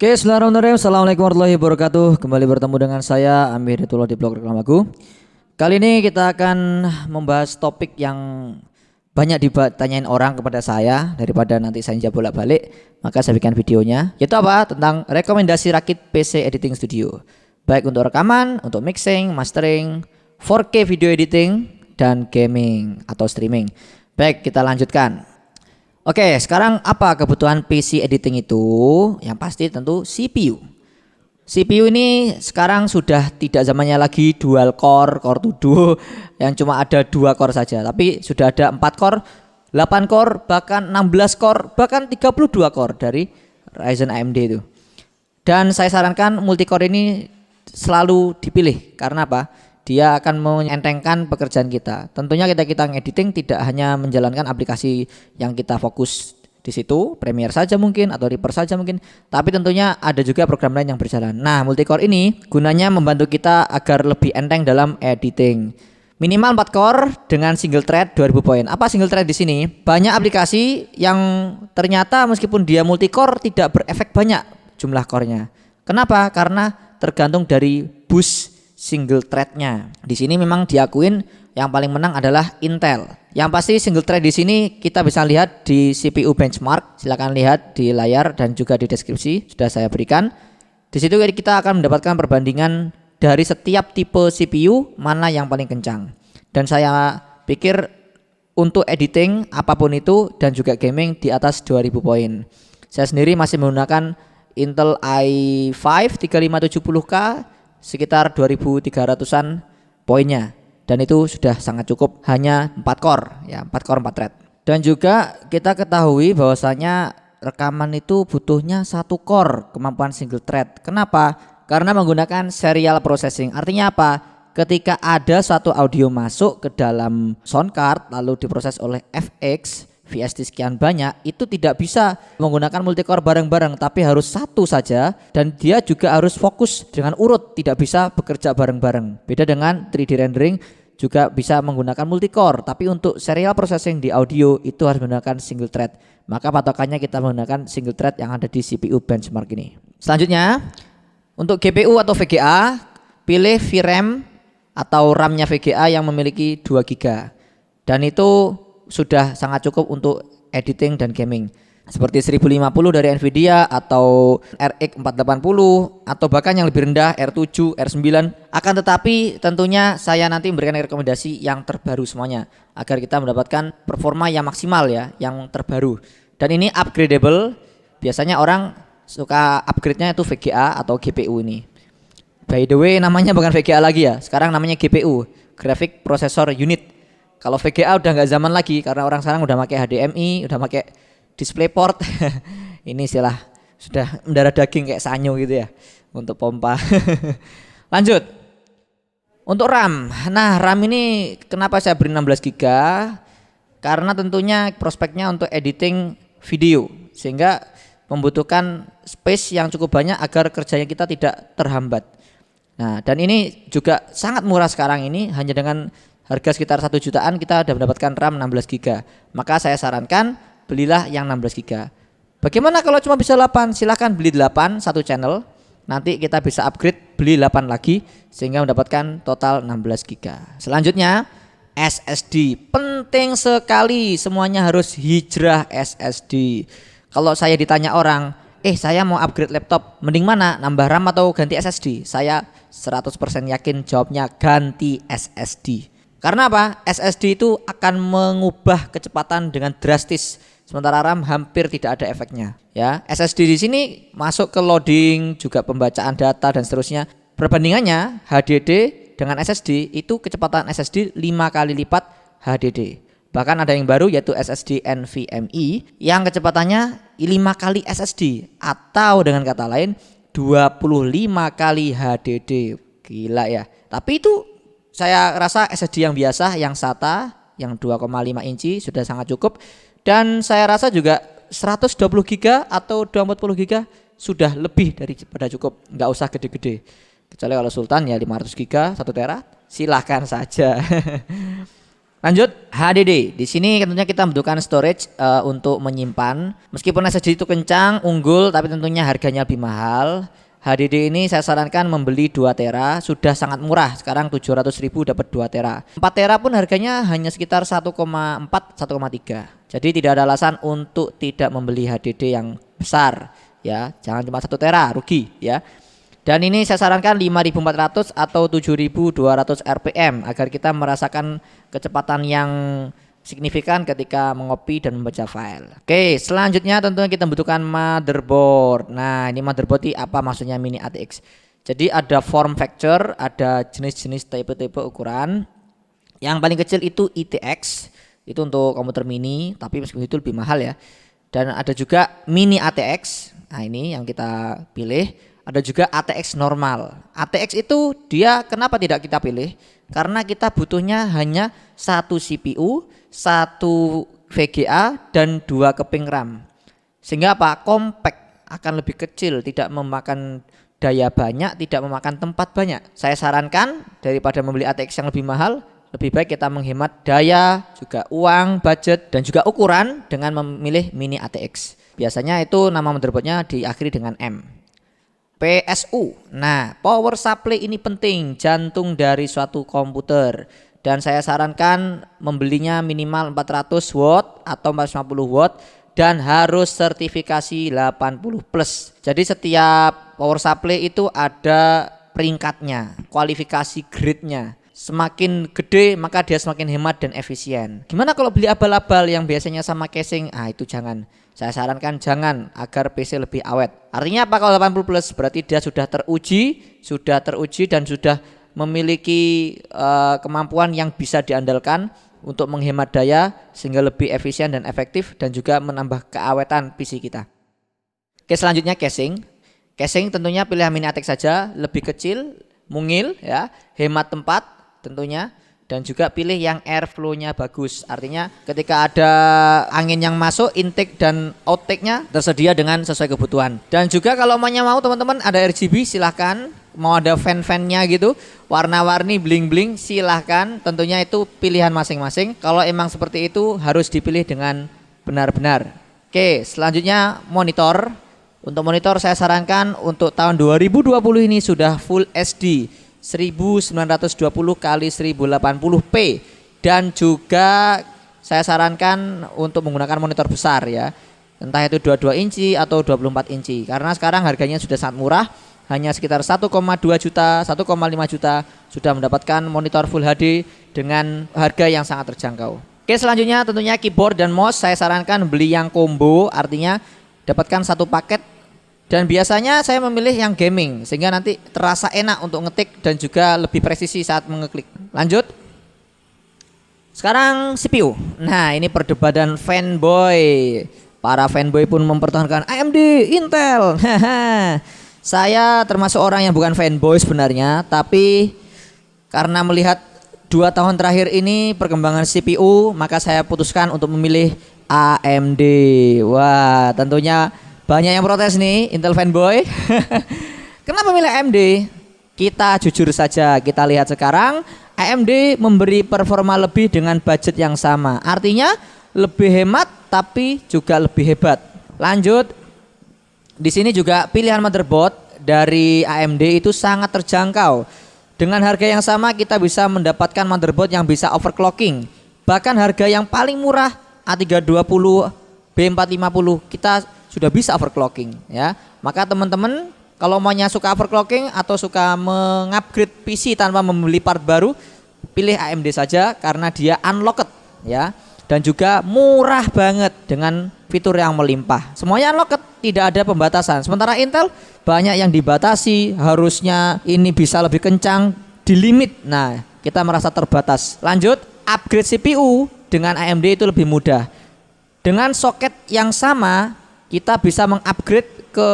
Oke, bismillahirrahmanirrahim. Assalamualaikum warahmatullahi wabarakatuh. Kembali bertemu dengan saya Amir Hidayatullah di blog Reklamaku. Kali ini kita akan membahas topik yang banyak ditanyain orang kepada saya. Daripada nanti saya jawab bolak-balik, maka saya bikin videonya. Yaitu apa? Tentang rekomendasi rakit PC editing studio, baik untuk rekaman, untuk mixing, mastering, 4K video editing, dan gaming atau streaming. Baik, kita lanjutkan. Oke, sekarang apa kebutuhan PC editing itu? Yang pasti tentu CPU. CPU ini sekarang sudah tidak zamannya lagi dual core, core to duo yang cuma ada 2 core saja, tapi sudah ada 4 core, 8 core, bahkan 16 core, bahkan 32 core dari Ryzen AMD itu. Dan saya sarankan multicore ini selalu dipilih karena apa? Dia akan mengentengkan pekerjaan kita. Tentunya kita ngediting tidak hanya menjalankan aplikasi yang kita fokus di situ, Premiere saja mungkin atau Reaper saja mungkin, tapi tentunya ada juga program lain yang berjalan. Nah, multicore ini gunanya membantu kita agar lebih enteng dalam editing. Minimal 4 core dengan single thread 2000 poin. Apa single thread di sini? Banyak aplikasi yang ternyata meskipun dia multicore tidak berefek banyak jumlah core-nya. Kenapa? Karena tergantung dari bus single threadnya. Di sini memang diakuin yang paling menang adalah Intel. Yang pasti single thread di sini kita bisa lihat di CPU benchmark. Silakan lihat di layar dan juga di deskripsi sudah saya berikan. Di situ kita akan mendapatkan perbandingan dari setiap tipe CPU mana yang paling kencang. Dan saya pikir untuk editing apapun itu dan juga gaming di atas 2000 poin. Saya sendiri masih menggunakan Intel i5 3570K sekitar 2300-an poinnya, dan itu sudah sangat cukup, hanya 4 core ya, 4 core 4 thread. Dan juga kita ketahui bahwasanya rekaman itu butuhnya 1 core kemampuan single thread. Kenapa? Karena menggunakan serial processing. Artinya apa? Ketika ada satu audio masuk ke dalam sound card lalu diproses oleh FX VST sekian banyak, itu tidak bisa menggunakan multicore bareng-bareng, tapi harus satu saja, dan dia juga harus fokus dengan urut, tidak bisa bekerja bareng-bareng. Beda dengan 3D rendering juga bisa menggunakan multicore, tapi untuk serial processing di audio itu harus menggunakan single thread. Maka patokannya kita menggunakan single thread yang ada di CPU benchmark ini. Selanjutnya untuk GPU atau VGA, pilih VRAM atau RAM-nya VGA yang memiliki 2 GB, dan itu sudah sangat cukup untuk editing dan gaming. Seperti 1050 dari Nvidia atau RX 480 atau bahkan yang lebih rendah R7, R9. Akan tetapi tentunya saya nanti memberikan rekomendasi yang terbaru semuanya agar kita mendapatkan performa yang maksimal ya, yang terbaru. Dan ini upgradable. Biasanya orang suka upgrade-nya itu VGA atau GPU ini. By the way, namanya bukan VGA lagi ya. Sekarang namanya GPU, Graphic Processor Unit. Kalau VGA udah nggak zaman lagi karena orang sekarang udah pakai HDMI, udah pakai DisplayPort. Ini istilah sudah mendarah daging kayak sanyo gitu ya untuk pompa. Lanjut. Untuk RAM. Nah, RAM ini kenapa saya beri 16 GB? Karena tentunya prospeknya untuk editing video sehingga membutuhkan space yang cukup banyak agar kerjanya kita tidak terhambat. Nah, dan ini juga sangat murah sekarang ini, hanya dengan harga sekitar 1 jutaan kita sudah mendapatkan RAM 16 GB. Maka saya sarankan belilah yang 16 GB. Bagaimana kalau cuma bisa 8? Silahkan beli 8 satu channel. Nanti kita bisa upgrade beli 8 lagi sehingga mendapatkan total 16 GB. Selanjutnya SSD. Penting sekali, semuanya harus hijrah SSD. Kalau saya ditanya orang, saya mau upgrade laptop, mending mana? Nambah RAM atau ganti SSD? Saya 100% yakin jawabnya ganti SSD. Karena apa? SSD itu akan mengubah kecepatan dengan drastis, sementara RAM hampir tidak ada efeknya. Ya, SSD di sini masuk ke loading, juga pembacaan data dan seterusnya. Perbandingannya HDD dengan SSD itu kecepatan SSD 5 kali lipat HDD. Bahkan ada yang baru yaitu SSD NVMe yang kecepatannya 5 kali SSD atau dengan kata lain 25 kali HDD. Gila ya. Tapi itu saya rasa SSD yang biasa, yang SATA, yang 2,5 inci sudah sangat cukup. Dan saya rasa juga 120 GB atau 240 GB sudah lebih daripada cukup. Nggak usah gede-gede. Kecuali kalau Sultan ya 500 GB, 1 tera, silahkan saja. Lanjut, HDD. Di sini tentunya kita membutuhkan storage untuk menyimpan. Meskipun SSD itu kencang, unggul, tapi tentunya harganya lebih mahal. HDD ini saya sarankan membeli 2 tera, sudah sangat murah. Sekarang 700.000 dapat 2 tera. 4 tera pun harganya hanya sekitar 1,4 1,3. Jadi tidak ada alasan untuk tidak membeli HDD yang besar ya. Jangan cuma 1 tera, rugi ya. Dan ini saya sarankan 5400 atau 7200 RPM agar kita merasakan kecepatan yang signifikan ketika mengopi dan membaca file. Oke, selanjutnya tentunya kita membutuhkan motherboard. Nah, ini motherboard ini apa maksudnya Mini ATX? Jadi ada form factor, ada jenis-jenis tipe-tipe ukuran. Yang paling kecil itu ITX, itu untuk komputer mini, tapi meskipun itu lebih mahal ya. Dan ada juga Mini ATX. Nah, ini yang kita pilih. Ada juga ATX normal. ATX itu dia kenapa tidak kita pilih? Karena kita butuhnya hanya 1 CPU, 1 VGA dan 2 keping RAM. Sehingga apa? Compact, akan lebih kecil, tidak memakan daya banyak, tidak memakan tempat banyak. Saya sarankan daripada membeli ATX yang lebih mahal, lebih baik kita menghemat daya, juga uang, budget dan juga ukuran dengan memilih Mini ATX. Biasanya itu nama motherboardnya diakhiri dengan M. PSU. Nah, power supply ini penting, jantung dari suatu komputer. Dan saya sarankan membelinya minimal 400 watt atau 450 watt dan harus sertifikasi 80+. Jadi setiap power supply itu ada peringkatnya, kualifikasi grade-nya. Semakin gede maka dia semakin hemat dan efisien. Gimana kalau beli abal-abal yang biasanya sama casing? Itu jangan. Saya sarankan jangan agar PC lebih awet. Artinya apa kalau 80+? Berarti dia sudah teruji dan sudah memiliki kemampuan yang bisa diandalkan untuk menghemat daya sehingga lebih efisien dan efektif dan juga menambah keawetan PC kita. Oke, selanjutnya casing. Casing tentunya pilihan Mini ATX saja, lebih kecil, mungil ya, hemat tempat tentunya. Dan juga pilih yang airflow-nya bagus. Artinya ketika ada angin yang masuk, intake dan outtake-nya tersedia dengan sesuai kebutuhan. Dan juga kalau mau teman-teman ada RGB silahkan. Mau ada fan-fannya gitu, warna-warni bling-bling silahkan. Tentunya itu pilihan masing-masing. Kalau emang seperti itu harus dipilih dengan benar-benar. Oke, selanjutnya monitor. Untuk monitor saya sarankan untuk tahun 2020 ini sudah Full HD 1920 x 1080p dan juga saya sarankan untuk menggunakan monitor besar ya, entah itu 22 inci atau 24 inci karena sekarang harganya sudah sangat murah, hanya sekitar 1,2 juta 1,5 juta sudah mendapatkan monitor Full HD dengan harga yang sangat terjangkau. Oke, selanjutnya tentunya keyboard dan mouse saya sarankan beli yang combo, artinya dapatkan satu paket. Dan biasanya saya memilih yang gaming sehingga nanti terasa enak untuk ngetik dan juga lebih presisi saat mengeklik. Lanjut. Sekarang CPU. Nah, ini perdebatan fanboy. Para fanboy pun mempertahankan AMD, Intel. Saya termasuk orang yang bukan fanboy sebenarnya, tapi karena melihat 2 tahun terakhir ini perkembangan CPU, maka saya putuskan untuk memilih AMD. Wah, tentunya banyak yang protes nih, Intel fanboy. Kenapa milih AMD? Kita jujur saja, kita lihat sekarang AMD memberi performa lebih dengan budget yang sama. Artinya lebih hemat tapi juga lebih hebat. Lanjut. Di sini juga pilihan motherboard dari AMD itu sangat terjangkau. Dengan harga yang sama kita bisa mendapatkan motherboard yang bisa overclocking. Bahkan harga yang paling murah A320 B450 kita sudah bisa overclocking ya. Maka teman-teman kalau maunya suka overclocking atau suka mengupgrade PC tanpa membeli part baru, pilih AMD saja karena dia unlocked ya. Dan juga murah banget dengan fitur yang melimpah. Semuanya unlocked, tidak ada pembatasan. Sementara Intel banyak yang dibatasi, harusnya ini bisa lebih kencang, di limit. Nah, kita merasa terbatas. Lanjut, upgrade CPU dengan AMD itu lebih mudah. Dengan soket yang sama kita bisa mengupgrade ke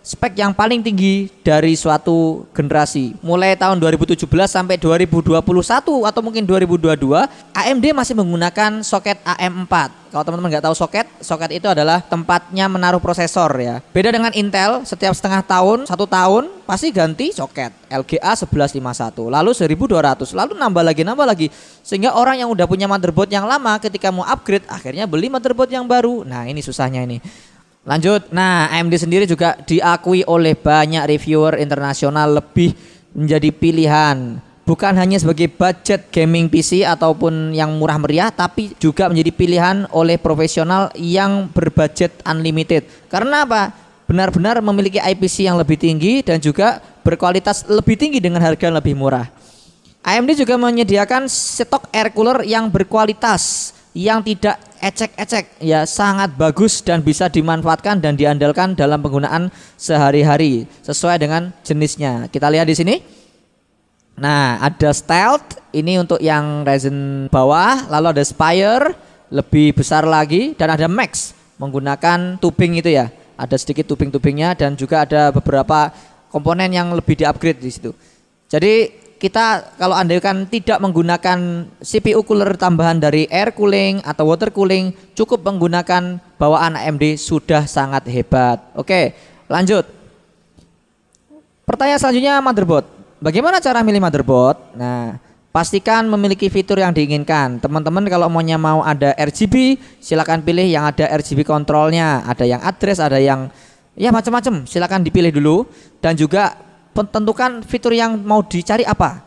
spek yang paling tinggi dari suatu generasi. Mulai tahun 2017 sampai 2021 atau mungkin 2022, AMD masih menggunakan soket AM4. Kalau teman-teman nggak tahu soket itu adalah tempatnya menaruh prosesor ya. Beda dengan Intel, setiap setengah tahun, 1 tahun pasti ganti soket. LGA 1151, lalu 1200, lalu nambah lagi. Sehingga orang yang udah punya motherboard yang lama ketika mau upgrade akhirnya beli motherboard yang baru. Nah, ini susahnya ini. Lanjut, nah AMD sendiri juga diakui oleh banyak reviewer internasional lebih menjadi pilihan. Bukan hanya sebagai budget gaming PC ataupun yang murah meriah, tapi juga menjadi pilihan oleh profesional yang berbudget unlimited. Karena apa? Benar-benar memiliki IPC yang lebih tinggi dan juga berkualitas lebih tinggi dengan harga yang lebih murah. AMD juga menyediakan stok air cooler yang berkualitas, yang tidak ecek-ecek ya, sangat bagus dan bisa dimanfaatkan dan diandalkan dalam penggunaan sehari-hari sesuai dengan jenisnya. Kita lihat di sini. Nah, ada Stealth ini untuk yang Ryzen bawah, lalu ada Spire lebih besar lagi, dan ada Max menggunakan tubing itu ya. Ada sedikit tubing-tubingnya dan juga ada beberapa komponen yang lebih di-upgrade di situ. Jadi kita kalau andaikan tidak menggunakan CPU cooler tambahan dari air cooling atau water cooling, cukup menggunakan bawaan AMD sudah sangat hebat. Oke, lanjut. Pertanyaan selanjutnya, motherboard. Bagaimana cara milih motherboard? Nah, pastikan memiliki fitur yang diinginkan. Teman-teman kalau mau ada RGB, silakan pilih yang ada RGB kontrolnya. Ada yang address, ada yang ya macam-macam. Silakan dipilih dulu dan juga tentukan fitur yang mau dicari apa.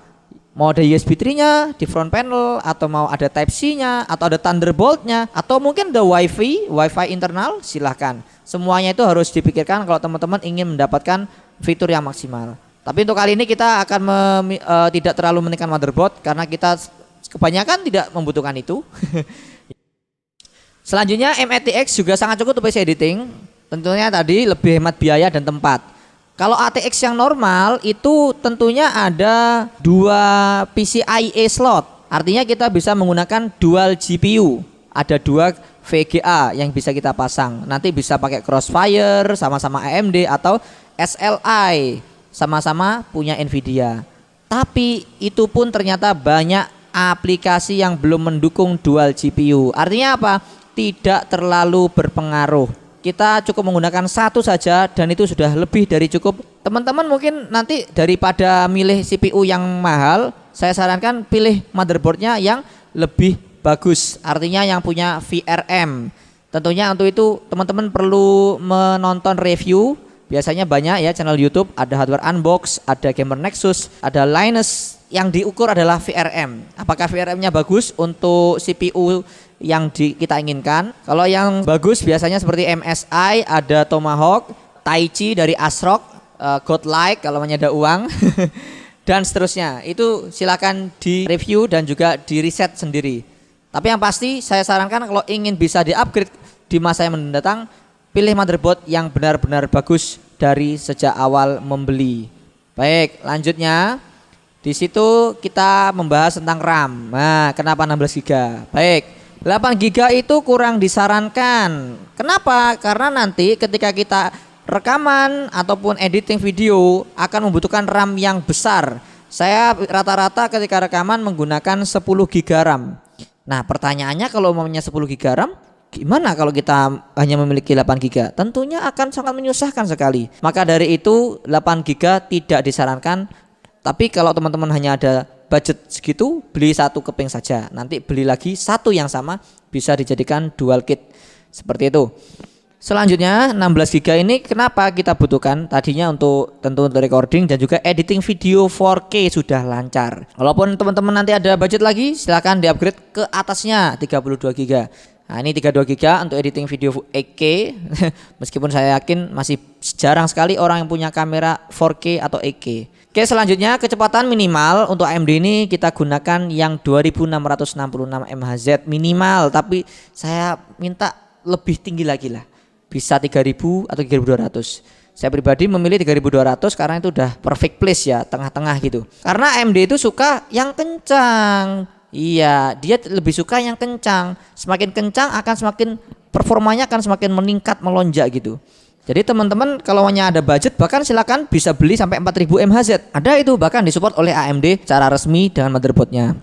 Mau ada USB 3-nya di front panel, atau mau ada Type-C-nya, atau ada Thunderbolt-nya, atau mungkin ada Wi-Fi internal, silahkan. Semuanya itu harus dipikirkan kalau teman-teman ingin mendapatkan fitur yang maksimal. Tapi untuk kali ini kita akan tidak terlalu menekan motherboard karena kita kebanyakan tidak membutuhkan itu. Selanjutnya MATX juga sangat cukup untuk PC editing. Tentunya tadi lebih hemat biaya dan tempat. Kalau ATX yang normal itu tentunya ada 2 PCIe slot. Artinya kita bisa menggunakan dual GPU. Ada 2 VGA yang bisa kita pasang. Nanti bisa pakai Crossfire sama-sama AMD atau SLI sama-sama punya Nvidia. Tapi itu pun ternyata banyak aplikasi yang belum mendukung dual GPU. Artinya apa? Tidak terlalu berpengaruh. Kita cukup menggunakan satu saja dan itu sudah lebih dari cukup. Teman-teman mungkin nanti daripada milih CPU yang mahal, saya sarankan pilih motherboardnya yang lebih bagus. Artinya yang punya VRM. Tentunya untuk itu teman-teman perlu menonton review. Biasanya banyak ya channel YouTube, ada Hardware Unbox, ada Gamer Nexus, ada Linus. Yang diukur adalah VRM. Apakah VRM-nya bagus untuk CPU yang kita inginkan? Kalau yang bagus biasanya seperti MSI, ada Tomahawk, Taichi dari ASRock, Godlike kalau ada uang, dan seterusnya. Itu silakan di review dan juga di riset sendiri. Tapi yang pasti saya sarankan kalau ingin bisa di-upgrade di masa yang mendatang, pilih motherboard yang benar-benar bagus dari sejak awal membeli. Baik, lanjutnya. Di situ kita membahas tentang RAM. Nah, kenapa 16 GB? Baik, 8 GB itu kurang disarankan. Kenapa? Karena nanti ketika kita rekaman ataupun editing video akan membutuhkan RAM yang besar. Saya rata-rata ketika rekaman menggunakan 10 GB RAM. Nah, pertanyaannya kalau umumnya 10 GB RAM, gimana kalau kita hanya memiliki 8 GB? Tentunya akan sangat menyusahkan sekali. Maka dari itu 8 GB tidak disarankan. Tapi kalau teman-teman hanya ada budget segitu, beli satu keping saja. Nanti beli lagi satu yang sama, bisa dijadikan dual kit. Seperti itu. Selanjutnya 16 GB ini kenapa kita butuhkan? Tadinya untuk tentu untuk recording dan juga editing video 4K sudah lancar. Walaupun teman-teman nanti ada budget lagi, silahkan di-upgrade ke atasnya 32 GB. Nah, ini 32 GB untuk editing video 8K. Meskipun saya yakin masih jarang sekali orang yang punya kamera 4K atau 8K. Oke, selanjutnya kecepatan minimal untuk AMD ini kita gunakan yang 2666 MHz minimal, tapi saya minta lebih tinggi lagi lah. Bisa 3000 atau 3200. Saya pribadi memilih 3200 karena itu udah perfect place ya, tengah-tengah gitu. Karena AMD itu suka yang kencang. Iya, dia lebih suka yang kencang. Semakin kencang akan semakin performanya akan semakin meningkat, melonjak gitu. Jadi teman-teman kalau hanya ada budget bahkan silakan bisa beli sampai 4000 mHz. Ada itu bahkan disupport oleh AMD secara resmi dengan motherboardnya.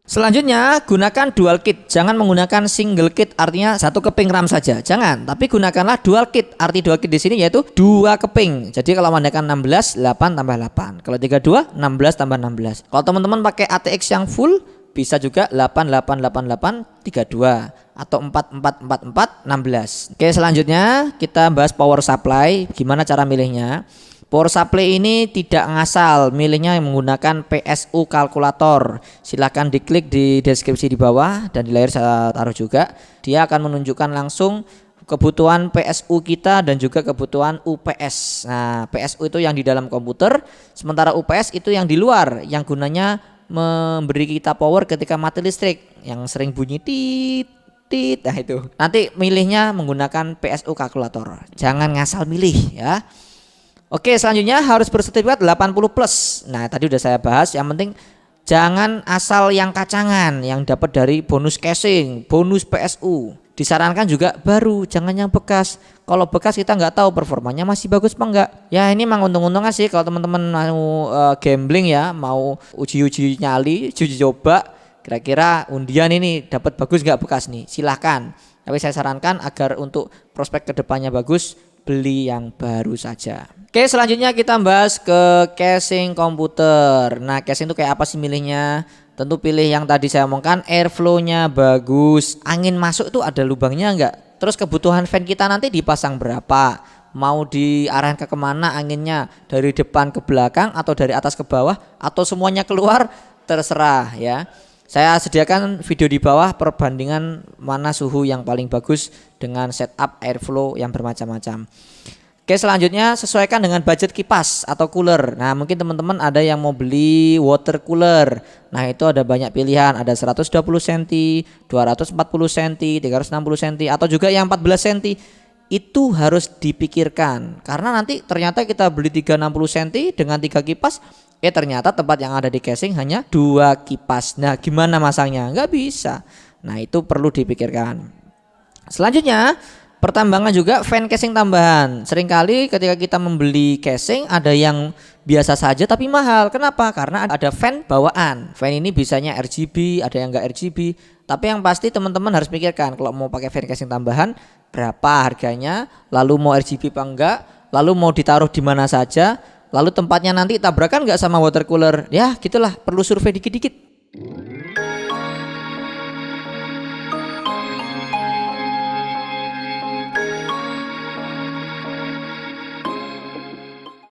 Selanjutnya gunakan dual kit. Jangan menggunakan single kit artinya satu keping RAM saja. Jangan, tapi gunakanlah dual kit. Arti dual kit di sini yaitu dua keping. Jadi kalau menggunakan 16, 8 tambah 8. Kalau 32, 16 tambah 16. Kalau teman-teman pakai ATX yang full bisa juga 888832 atau 4444 16. Oke, selanjutnya kita bahas power supply. Gimana cara milihnya? Power supply ini tidak ngasal, milihnya menggunakan PSU kalkulator. Silahkan diklik di deskripsi di bawah dan di layar saya taruh juga. Dia akan menunjukkan langsung kebutuhan PSU kita dan juga kebutuhan UPS. Nah, PSU itu yang di dalam komputer, sementara UPS itu yang di luar, yang gunanya memberi kita power ketika mati listrik, yang sering bunyi tit tit. Nah itu nanti milihnya menggunakan PSU kalkulator, jangan ngasal milih ya. Oke, selanjutnya harus bersertifikat 80 plus. Nah tadi udah saya bahas, yang penting jangan asal yang kacangan, yang dapat dari bonus casing, bonus PSU. Disarankan juga baru, jangan yang bekas. Kalau bekas kita nggak tahu performanya masih bagus apa enggak. Ya ini memang untung-untungan sih kalau teman-teman mau gambling ya, mau uji-uji nyali, uji coba, kira-kira undian ini dapat bagus nggak bekas nih, silahkan. Tapi saya sarankan agar untuk prospek kedepannya bagus, beli yang baru saja. Oke, selanjutnya kita bahas ke casing komputer. Nah casing itu kayak apa sih milihnya? Tentu pilih yang tadi saya omongkan, airflow-nya bagus, angin masuk itu ada lubangnya enggak, terus kebutuhan fan kita nanti dipasang berapa, mau diarahkan ke kemana anginnya, dari depan ke belakang atau dari atas ke bawah atau semuanya keluar, terserah ya. Saya sediakan video di bawah perbandingan mana suhu yang paling bagus dengan setup airflow yang bermacam-macam. Oke, selanjutnya sesuaikan dengan budget kipas atau cooler. Nah mungkin teman-teman ada yang mau beli water cooler. Nah itu ada banyak pilihan, ada 120 cm, 240 cm, 360 cm atau juga yang 14 cm. Itu harus dipikirkan karena nanti ternyata kita beli 360 cm dengan 3 kipas, ternyata tempat yang ada di casing hanya 2 kipas. Nah gimana masangnya? Nggak bisa. Nah itu perlu dipikirkan. Selanjutnya pertambangan juga fan casing tambahan. Seringkali ketika kita membeli casing ada yang biasa saja tapi mahal. Kenapa? Karena ada fan bawaan. Fan ini bisanya RGB, ada yang enggak RGB. Tapi yang pasti teman-teman harus pikirkan kalau mau pakai fan casing tambahan berapa harganya, lalu mau RGB apa enggak, lalu mau ditaruh di mana saja, lalu tempatnya nanti tabrakan enggak sama water cooler. Ya, gitulah, perlu survei dikit-dikit.